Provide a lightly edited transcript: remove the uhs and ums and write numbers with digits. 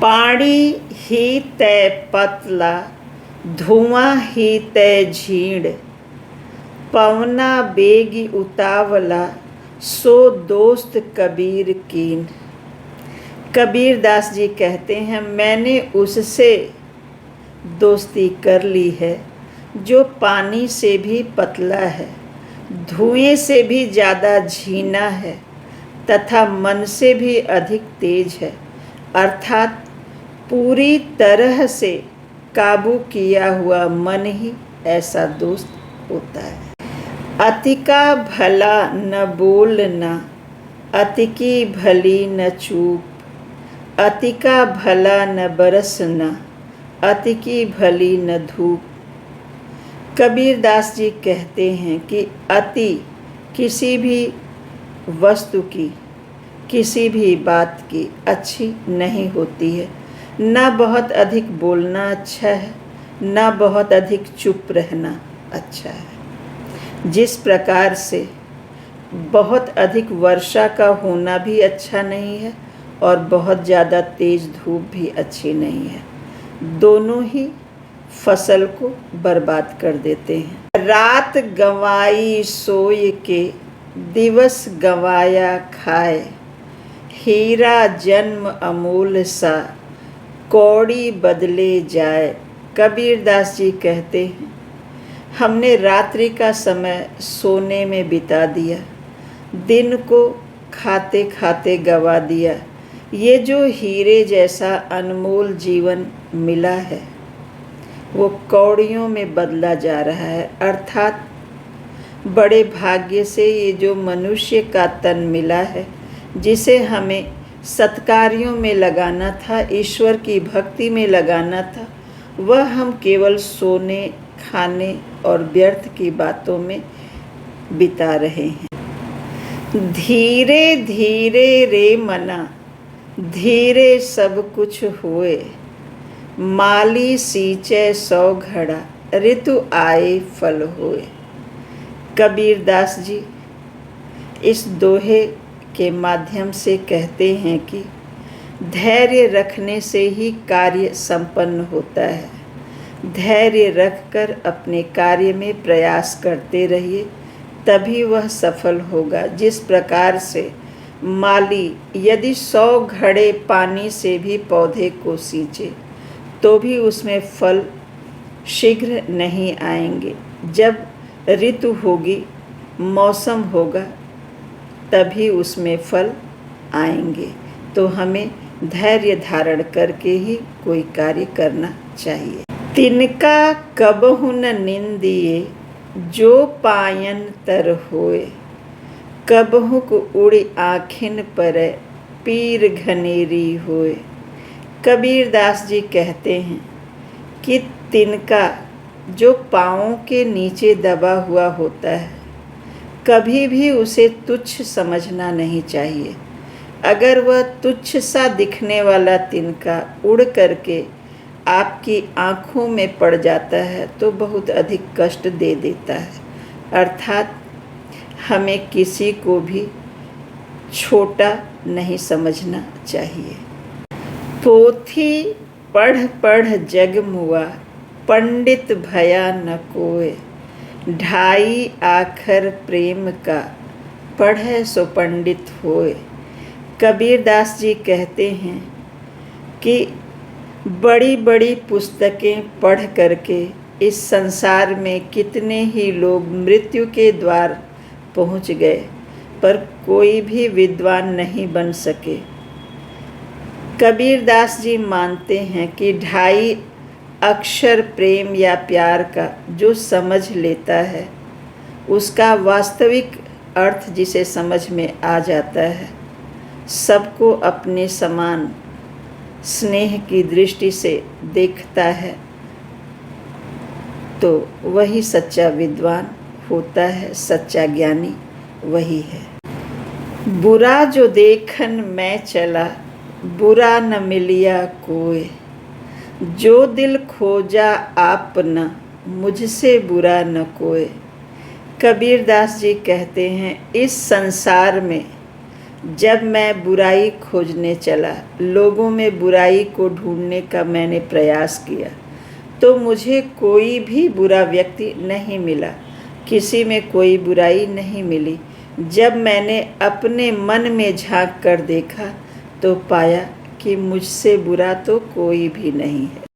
पानी ही तय पतला, धुआं ही तय झीड़, पवना बेगी उतावला, सो दोस्त कबीर कीन। कबीर दास जी कहते हैं, मैंने उससे दोस्ती कर ली है जो पानी से भी पतला है, धुएं से भी ज़्यादा झीना है तथा मन से भी अधिक तेज है, अर्थात पूरी तरह से काबू किया हुआ मन ही ऐसा दोस्त होता है। अति का भला न बोलना, अति की भली न चूप, अति का भला न बरसना, अति की भली न धूप। कबीर दास जी कहते हैं कि अति किसी भी वस्तु की, किसी भी बात की अच्छी नहीं होती है। ना बहुत अधिक बोलना अच्छा है, ना बहुत अधिक चुप रहना अच्छा है। जिस प्रकार से बहुत अधिक वर्षा का होना भी अच्छा नहीं है और बहुत ज़्यादा तेज धूप भी अच्छी नहीं है, दोनों ही फसल को बर्बाद कर देते हैं। रात गंवाई सोए के, दिवस गंवाया खाए, हीरा जन्म अमूल सा, कौड़ी बदले जाए। कबीर दास जी कहते हैं, हमने रात्रि का समय सोने में बिता दिया, दिन को खाते खाते गवा दिया। ये जो हीरे जैसा अनमोल जीवन मिला है वो कौड़ियों में बदला जा रहा है, अर्थात बड़े भाग्य से ये जो मनुष्य का तन मिला है, जिसे हमें सत्कार्यों में लगाना था, ईश्वर की भक्ति में लगाना था, वह हम केवल सोने खाने और व्यर्थ की बातों में बिता रहे हैं। धीरे धीरे रे मना, धीरे सब कुछ होए, माली सींचे 100 घड़ा, ऋतु आए फल होए। कबीर दास जी इस दोहे के माध्यम से कहते हैं कि धैर्य रखने से ही कार्य संपन्न होता है। धैर्य रखकर अपने कार्य में प्रयास करते रहिए, तभी वह सफल होगा। जिस प्रकार से माली यदि 100 घड़े पानी से भी पौधे को सींचे तो भी उसमें फल शीघ्र नहीं आएंगे। जब ऋतु होगी, मौसम होगा, तभी उसमें फल आएंगे। तो हमें धैर्य धारण करके ही कोई कार्य करना चाहिए। तिनका कबहु न निंदिए, जो पायन तर होए, कबहु को उड़ी आँखिन पर, पीर घनेरी होए। कबीर दास जी कहते हैं कि तिनका जो पाँवों के नीचे दबा हुआ होता है, कभी भी उसे तुच्छ समझना नहीं चाहिए। अगर वह तुच्छ सा दिखने वाला तिनका उड़ करके आपकी आँखों में पड़ जाता है तो बहुत अधिक कष्ट दे देता है। अर्थात हमें किसी को भी छोटा नहीं समझना चाहिए। पोथी पढ़ पढ़ जग मुआ, पंडित भया न कोय, ढाई आखर प्रेम का, पढ़े सो पंडित होए। कबीर दास जी कहते हैं कि बड़ी बड़ी पुस्तकें पढ़ करके इस संसार में कितने ही लोग मृत्यु के द्वार पहुंच गए, पर कोई भी विद्वान नहीं बन सके। कबीर दास जी मानते हैं कि 2.5 अक्षर प्रेम या प्यार का जो समझ लेता है, उसका वास्तविक अर्थ जिसे समझ में आ जाता है, सबको अपने समान स्नेह की दृष्टि से देखता है, तो वही सच्चा विद्वान होता है। सच्चा ज्ञानी वही है। बुरा जो देखन मैं चला, बुरा न मिलिया कोय, जो दिल खोजा आप न, मुझसे बुरा न कोय। कबीर दास जी कहते हैं, इस संसार में जब मैं बुराई खोजने चला, लोगों में बुराई को ढूंढने का मैंने प्रयास किया, तो मुझे कोई भी बुरा व्यक्ति नहीं मिला, किसी में कोई बुराई नहीं मिली। जब मैंने अपने मन में झांक कर देखा, तो पाया कि मुझसे बुरा तो कोई भी नहीं है।